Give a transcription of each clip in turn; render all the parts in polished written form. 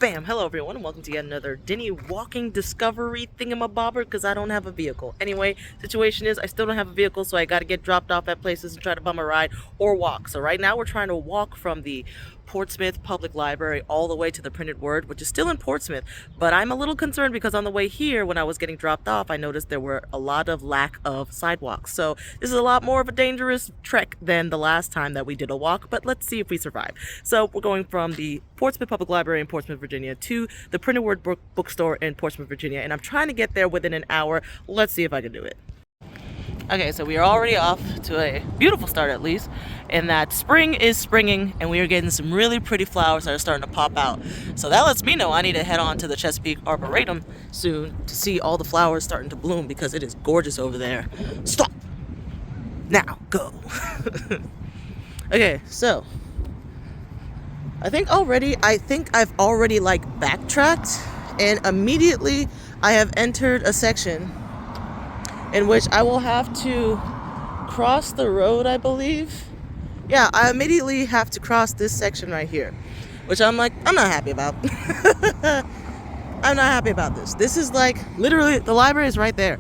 Bam! Hello everyone and welcome to yet another Dinnie walking discovery thingamabobber because I don't have a vehicle. Anyway, situation is I still don't have a vehicle, so I gotta get dropped off at places and try to bum a ride or walk. So right now we're trying to walk from the Portsmouth Public Library all the way to the Printed Word, which is still in Portsmouth, but I'm a little concerned because on the way here when I was getting dropped off I noticed there were a lot of lack of sidewalks. So this is a lot more of a dangerous trek than the last time that we did a walk, but let's see if we survive. So we're going from the Portsmouth Public Library in Portsmouth, Virginia to the Printed Word Bookstore in Portsmouth, Virginia, and I'm trying to get there within an hour. Let's see if I can do it. Okay, so we are already off to a beautiful start at least, and that spring is springing and we are getting some really pretty flowers that are starting to pop out. So that lets me know I need to head on to the Chesapeake Arboretum soon to see all the flowers starting to bloom because it is gorgeous over there. Stop! Now, go! Okay, so I think I've already like backtracked, and immediately I have entered a section in which I will have to cross the road, I believe. Yeah, I immediately have to cross this section right here, which I'm not happy about. I'm not happy about this. This is like, literally, the library is right there.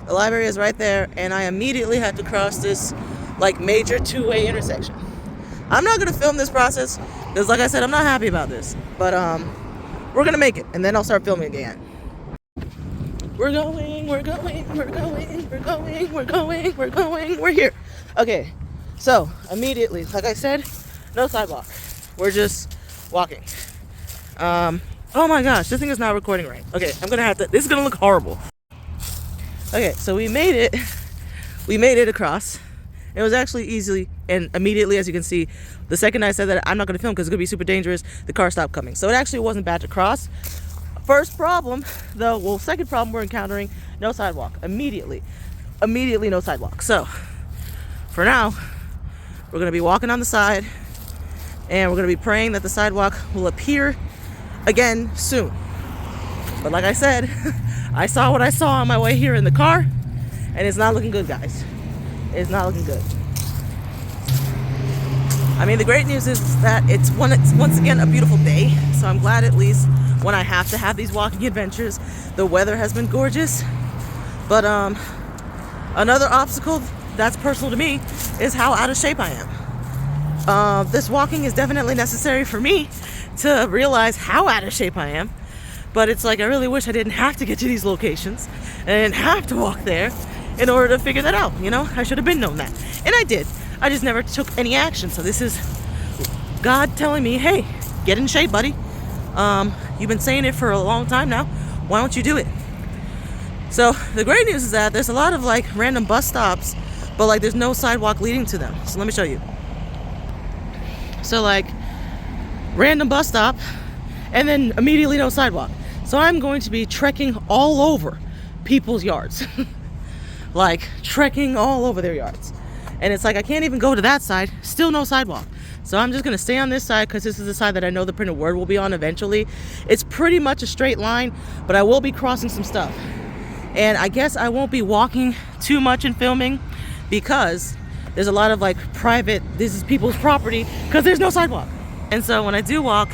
The library is right there, and I immediately had to cross this like major two-way intersection. I'm not gonna film this process, because like I said, I'm not happy about this. But we're gonna make it, and then I'll start filming again. We're here. Okay, so immediately, like I said, no sidewalk. We're just walking. Oh my gosh, this thing is not recording right. Okay, I'm gonna have to, this is gonna look horrible. Okay, so we made it across. It was actually easily, and immediately, as you can see, the second I said that I'm not gonna film because it's gonna be super dangerous, the car stopped coming. So it actually wasn't bad to cross. First problem, though, well, second problem we're encountering, no sidewalk. Immediately no sidewalk. So, for now, we're gonna be walking on the side, and we're gonna be praying that the sidewalk will appear again soon. But like I said, I saw what I saw on my way here in the car, and it's not looking good, guys. It's not looking good. I mean, the great news is that it's once again a beautiful day, so I'm glad at least when I have to have these walking adventures, the weather has been gorgeous. But another obstacle that's personal to me is how out of shape I am. This walking is definitely necessary for me to realize how out of shape I am. But it's like I really wish I didn't have to get to these locations and I didn't have to walk there in order to figure that out, you know? I should have been known that. And I did. I just never took any action. So this is God telling me, hey, get in shape, buddy. You've been saying it for a long time now. Why don't you do it? So the great news is that there's a lot of like random bus stops, but like there's no sidewalk leading to them. So let me show you. So like random bus stop and then immediately no sidewalk. So I'm going to be trekking all over people's yards. Like trekking all over their yards. And it's like I can't even go to that side, still no sidewalk. So I'm just gonna stay on this side because this is the side that I know the Printed Word will be on eventually. It's pretty much a straight line, but I will be crossing some stuff. And I guess I won't be walking too much and filming because there's a lot of like private, this is people's property because there's no sidewalk. And so when I do walk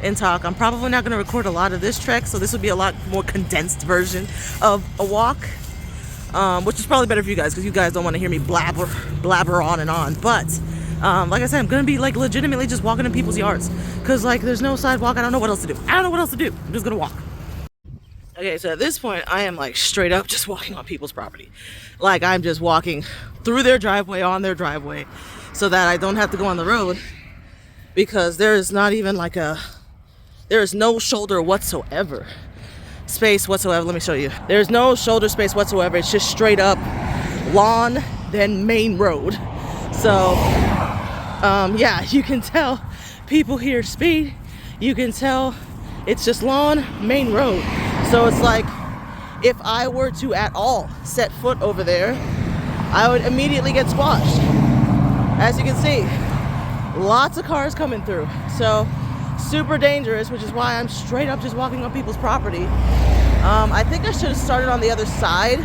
and talk, I'm probably not gonna record a lot of this trek, so this will be a lot more condensed version of a walk. Which is probably better for you guys because you guys don't want to hear me blabber on and on. But like I said, I'm gonna be like legitimately just walking in people's yards because like there's no sidewalk. I don't know what else to do. I'm just gonna walk. Okay, so at this point I am like straight up just walking on people's property. Like I'm just walking through their driveway, on their driveway, so that I don't have to go on the road because there is not even like there is no shoulder whatsoever. Space whatsoever. Let me show you. There's no shoulder space whatsoever. It's just straight up lawn, then main road. So yeah, you can tell people here speed. You can tell it's just lawn, main road. So it's like if I were to at all set foot over there, I would immediately get squashed. As you can see, lots of cars coming through. So super dangerous, which is why I'm straight up just walking on people's property. I think I should have started on the other side.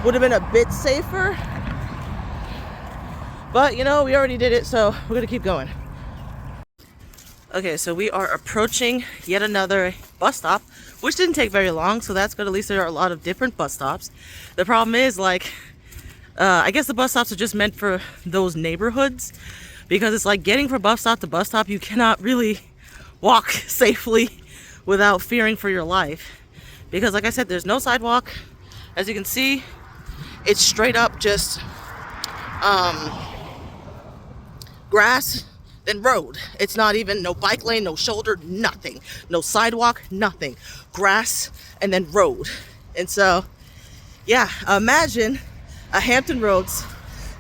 Would have been a bit safer. But, you know, we already did it, so we're gonna keep going. Okay, so we are approaching yet another bus stop, which didn't take very long, so that's good. At least there are a lot of different bus stops. The problem is, like, I guess the bus stops are just meant for those neighborhoods, because it's like getting from bus stop to bus stop, you cannot really walk safely without fearing for your life. Because like I said, there's no sidewalk. As you can see, it's straight up just grass, then road. It's not even no bike lane, no shoulder, nothing. No sidewalk, nothing. Grass, and then road. And so, yeah, imagine a Hampton Roads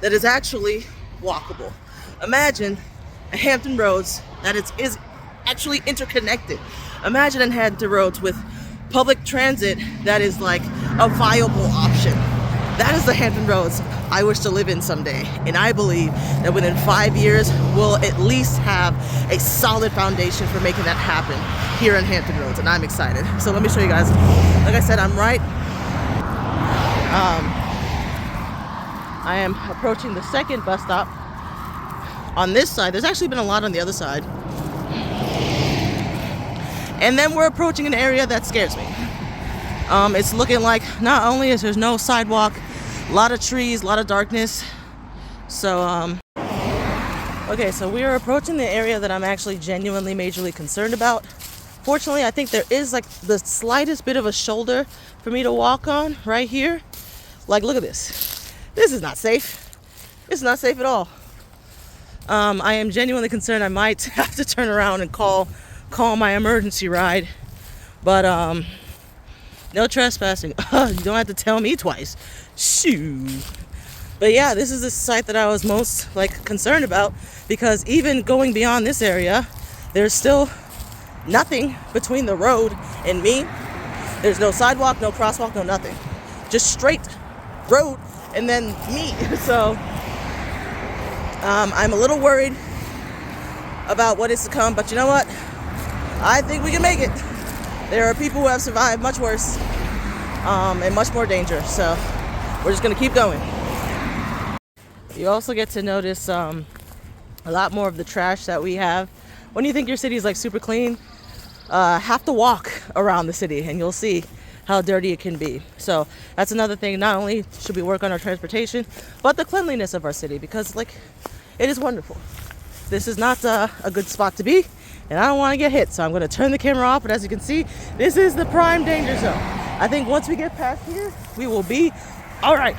that is actually walkable. Imagine a Hampton Roads that is actually interconnected. Imagine a Hampton Roads with public transit that is like a viable option. That is the Hampton Roads I wish to live in someday. And I believe that within 5 years, we'll at least have a solid foundation for making that happen here in Hampton Roads. And I'm excited. So let me show you guys. Like I said, I'm right. I am approaching the second bus stop on this side. There's actually been a lot on the other side. And then we're approaching an area that scares me. It's looking like not only is there's no sidewalk, a lot of trees, a lot of darkness. So, okay, so we are approaching the area that I'm actually genuinely majorly concerned about. Fortunately, I think there is like the slightest bit of a shoulder for me to walk on right here. Like, look at this. This is not safe. It's not safe at all. I am genuinely concerned I might have to turn around and call my emergency ride. But, no trespassing. You don't have to tell me twice. Shoo. But yeah, this is the site that I was most like concerned about, because even going beyond this area, there's still nothing between the road and me. There's no sidewalk, no crosswalk, no nothing. Just straight road and then me. So I'm a little worried about what is to come, but you know what? I think we can make it. There are people who have survived much worse and much more danger, so we're just gonna keep going. You also get to notice a lot more of the trash that we have. When you think your city is like super clean, have to walk around the city and you'll see how dirty it can be. So that's another thing. Not only should we work on our transportation, but the cleanliness of our city, because like it is wonderful. This is not a good spot to be, and I don't want to get hit, so I'm going to turn the camera off. But as you can see, this is the prime danger zone. I think once we get past here, we will be all right.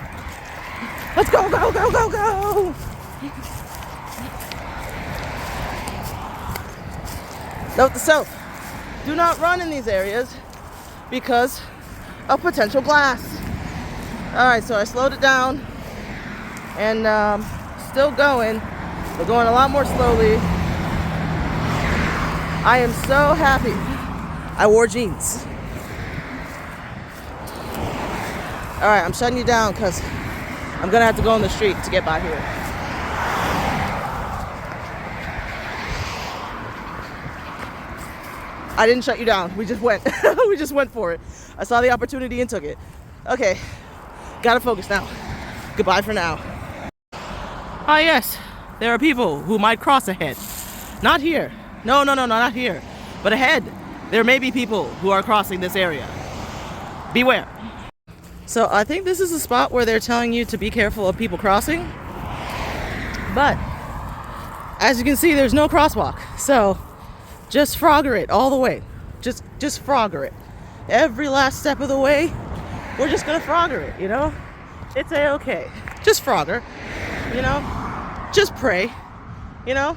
Let's go, go, go, go, go. Note to self, do not run in these areas because of potential glass. All right, so I slowed it down and still going. We're going a lot more slowly. I am so happy I wore jeans. All right, I'm shutting you down because I'm gonna have to go on the street to get by here. I didn't shut you down. We just went. We just went for it. I saw the opportunity and took it. Okay, gotta focus now. Goodbye for now. Ah, yes. There are people who might cross ahead. Not here. No, not here. But ahead, there may be people who are crossing this area. Beware. So I think this is a spot where they're telling you to be careful of people crossing. But as you can see, there's no crosswalk. So just Frogger it all the way. Just Frogger it. Every last step of the way, we're just gonna Frogger it, you know? It's a-okay. Just Frogger, you know? Just pray, you know?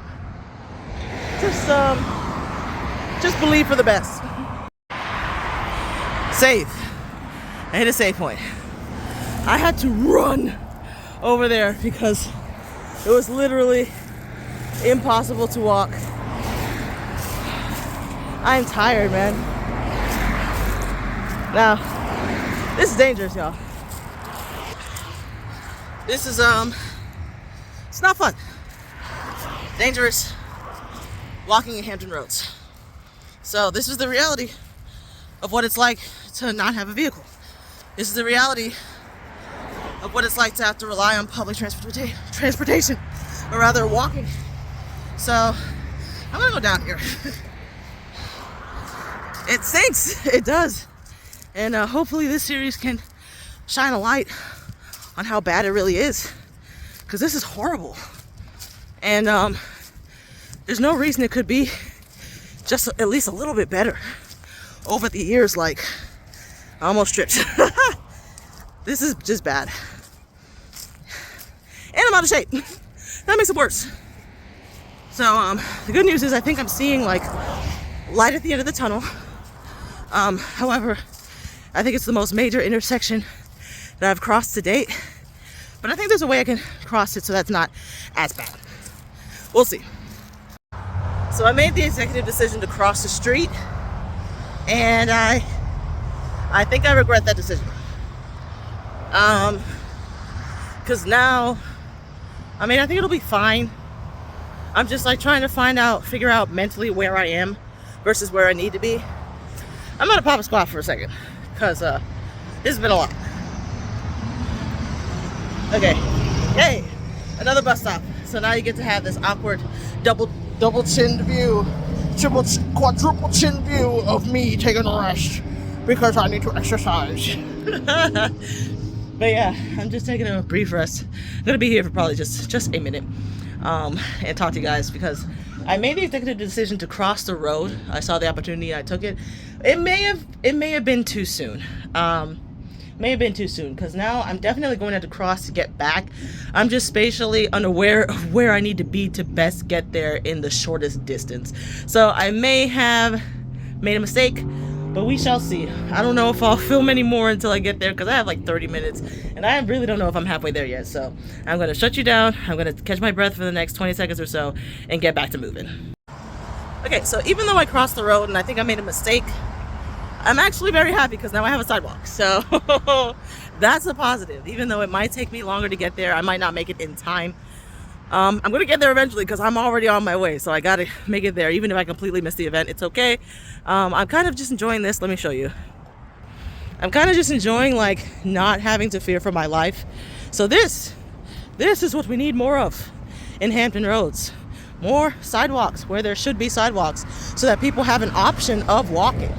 Just believe for the best. Safe. I hit a safe point. I had to run over there because it was literally impossible to walk. I'm tired, man. Now, this is dangerous, y'all. This is, it's not fun. Dangerous walking in Hampton Roads. So this is the reality of what it's like to not have a vehicle. This is the reality of what it's like to have to rely on public transportation, or rather walking. So I'm gonna go down here. It stinks. It does. And hopefully this series can shine a light on how bad it really is. Because this is horrible. And there's no reason it could be just at least a little bit better. Over the years, like, I almost tripped. This is just bad. And I'm out of shape. That makes it worse. So the good news is I think I'm seeing like light at the end of the tunnel. However, I think it's the most major intersection that I've crossed to date. But I think there's a way I can cross it so that's not as bad. We'll see. So I made the executive decision to cross the street, and I think I regret that decision. Because now, I mean, I think it'll be fine. I'm just like trying to figure out mentally where I am versus where I need to be. I'm gonna pop a squat for a second because this has been a lot. Okay, hey, another bus stop. So now you get to have this awkward double chin view, quadruple chin view of me taking a rest because I need to exercise. But yeah, I'm just taking a brief rest. I'm gonna be here for probably just a minute and talk to you guys because I made the executive decision to cross the road. I saw the opportunity, I took it. It may have been too soon. May have been too soon because now I'm definitely going to have to cross to get back. I'm just spatially unaware of where I need to be to best get there in the shortest distance. So I may have made a mistake, but we shall see. I don't know if I'll film any more until I get there because I have like 30 minutes and I really don't know if I'm halfway there yet. So I'm going to shut you down. I'm going to catch my breath for the next 20 seconds or so and get back to moving. Okay, so even though I crossed the road and I think I made a mistake, I'm actually very happy because now I have a sidewalk. So that's a positive. Even though it might take me longer to get there, I might not make it in time. I'm going to get there eventually because I'm already on my way. So I got to make it there. Even if I completely miss the event, it's okay. I'm kind of just enjoying this. Let me show you. I'm kind of just enjoying like not having to fear for my life. So this is what we need more of in Hampton Roads. More sidewalks where there should be sidewalks so that people have an option of walking.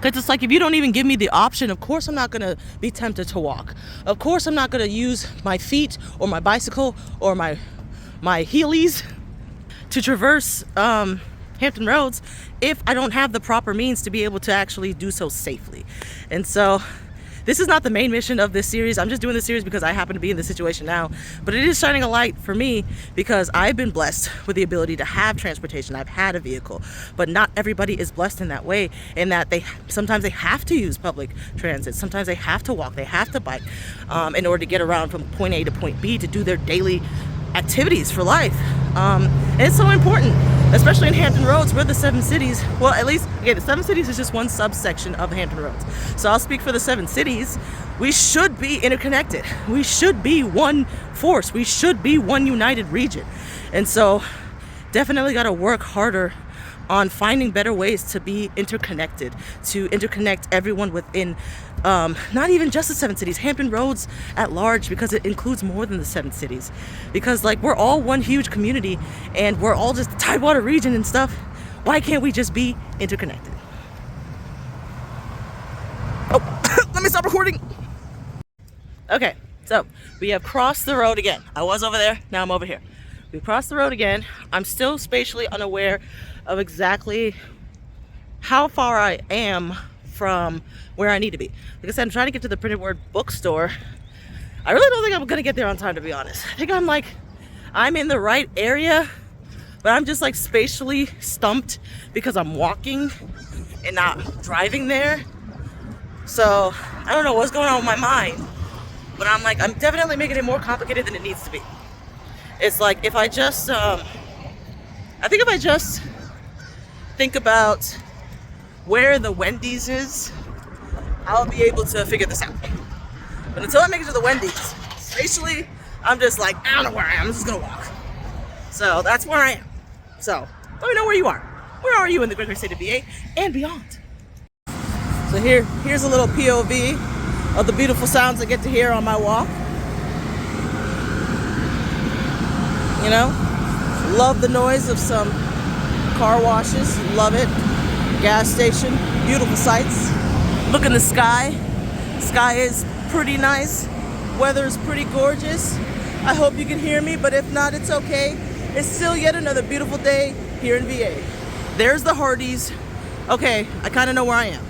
Because it's like if you don't even give me the option, of course I'm not going to be tempted to walk. Of course I'm not going to use my feet or my bicycle or my heelys to traverse Hampton Roads if I don't have the proper means to be able to actually do so safely. And so this is not the main mission of this series. I'm just doing this series because I happen to be in this situation now. But it is shining a light for me because I've been blessed with the ability to have transportation. I've had a vehicle. But not everybody is blessed in that way, in that sometimes they have to use public transit. Sometimes they have to walk. They have to bike in order to get around from point A to point B to do their daily activities for life. And it's so important, especially in Hampton Roads. We're the 7 cities. Well, at least, okay, the 7 cities is just one subsection of Hampton Roads. So I'll speak for the 7 cities. We should be interconnected. We should be one force. We should be one united region. And so definitely got to work harder on finding better ways to be interconnected, to interconnect everyone within not even just the 7 cities, Hampton Roads at large, because it includes more than the 7 cities. Because like we're all one huge community and we're all just the Tidewater region and stuff. Why can't we just be interconnected? Oh, let me stop recording. Okay, so we have crossed the road again. I was over there, now I'm over here. We crossed the road again. I'm still spatially unaware of exactly how far I am from where I need to be. Like I said, I'm trying to get to the Printed Word Bookstore. I really don't think I'm gonna get there on time, to be honest. I think I'm in the right area, but I'm just like spatially stumped because I'm walking and not driving there. So I don't know what's going on with my mind, but I'm definitely making it more complicated than it needs to be. It's like if I just, I think if I just think about where the Wendy's is, I'll be able to figure this out. But until I make it to the Wendy's, spatially, I'm just like, I don't know where I am, I'm just gonna walk. So that's where I am. So let me know where you are. Where are you in the great state of VA and beyond? So here's a little POV of the beautiful sounds I get to hear on my walk. You know, Love the noise of some car washes. Love it. Gas station. Beautiful sights. Look in the sky. Sky is pretty nice. Weather is pretty gorgeous. I hope you can hear me, but if not, it's okay. It's still yet another beautiful day here in VA. There's the Hardee's. Okay, I kind of know where I am.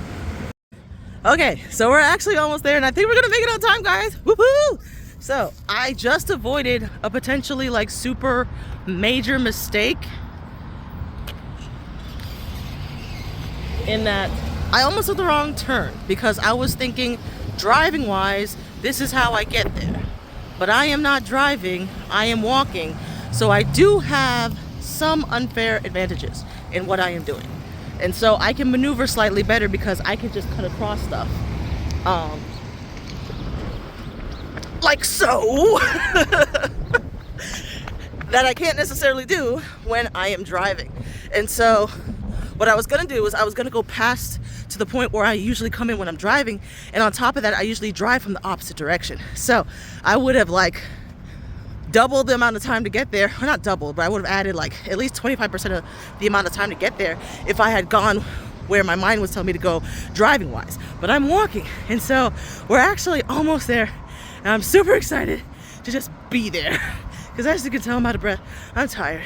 Okay, so we're actually almost there, and I think we're gonna make it on time, guys. Woohoo! So I just avoided a potentially like super major mistake in that I almost took the wrong turn because I was thinking driving wise, this is how I get there. But I am not driving, I am walking. So I do have some unfair advantages in what I am doing. And so I can maneuver slightly better because I can just cut across stuff. Like so. That I can't necessarily do when I am driving. And so what I was gonna do is I was gonna go past to the point where I usually come in when I'm driving. And on top of that, I usually drive from the opposite direction. So I would have like doubled the amount of time to get there, or not doubled, but I would have added like at least 25% of the amount of time to get there if I had gone where my mind was telling me to go driving wise. But I'm walking, and so we're actually almost there, and I'm super excited to just be there because as you can tell, I'm out of breath, I'm tired,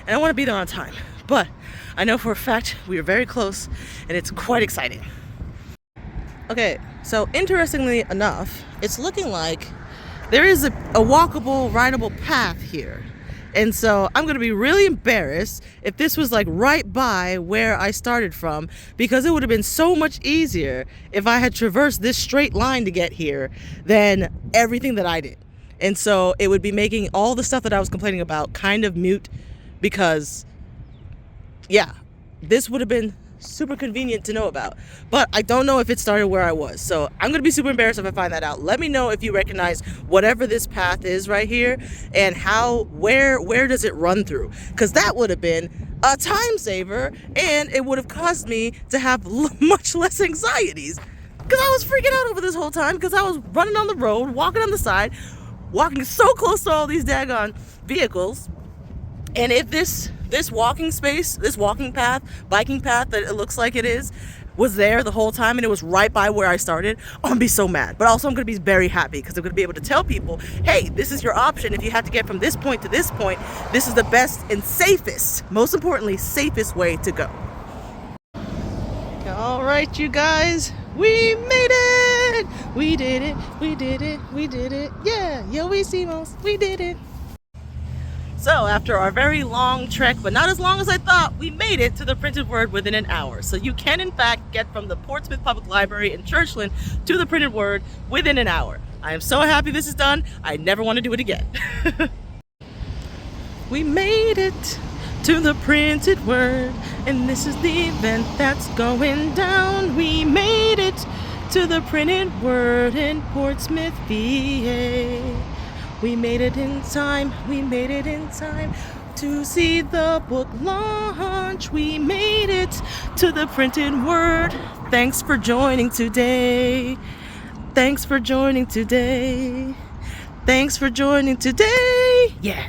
and I want to be there on time. But I know for a fact we are very close, and it's quite exciting. Okay, so interestingly enough, it's looking like there is a walkable, rideable path here. And so I'm gonna be really embarrassed if this was like right by where I started from, because it would have been so much easier if I had traversed this straight line to get here than everything that I did. And so it would be making all the stuff that I was complaining about kind of mute, because yeah, this would have been super convenient to know about. But I don't know if it started where I was, so I'm gonna be super embarrassed if I find that out. Let me know if you recognize whatever this path is right here, and where does it run through, because that would have been a time saver, and it would have caused me to have much less anxieties, because I was freaking out over this whole time because I was running on the road, walking on the side, walking so close to all these daggone vehicles. And if this walking space, this walking path, biking path that it looks like it is, was there the whole time and it was right by where I started, I'm gonna be so mad. But also I'm gonna be very happy because I'm gonna be able to tell people, hey, this is your option. If you have to get from this point to this point, this is the best and safest, most importantly, safest way to go. All right, you guys, we made it. We did it, we did it, we did it. Yeah, yo, we Simos, we did it. So after our very long trek, but not as long as I thought, we made it to the Printed Word within an hour. So you can in fact get from the Portsmouth Public Library in Churchland to the Printed Word within an hour. I am so happy this is done. I never want to do it again. We made it to the Printed Word, and this is the event that's going down. We made it to the Printed Word in Portsmouth, VA. We made it in time, we made it in time to see the book launch. We made it to the Printed Word. Thanks for joining today. Thanks for joining today. Thanks for joining today. Yeah.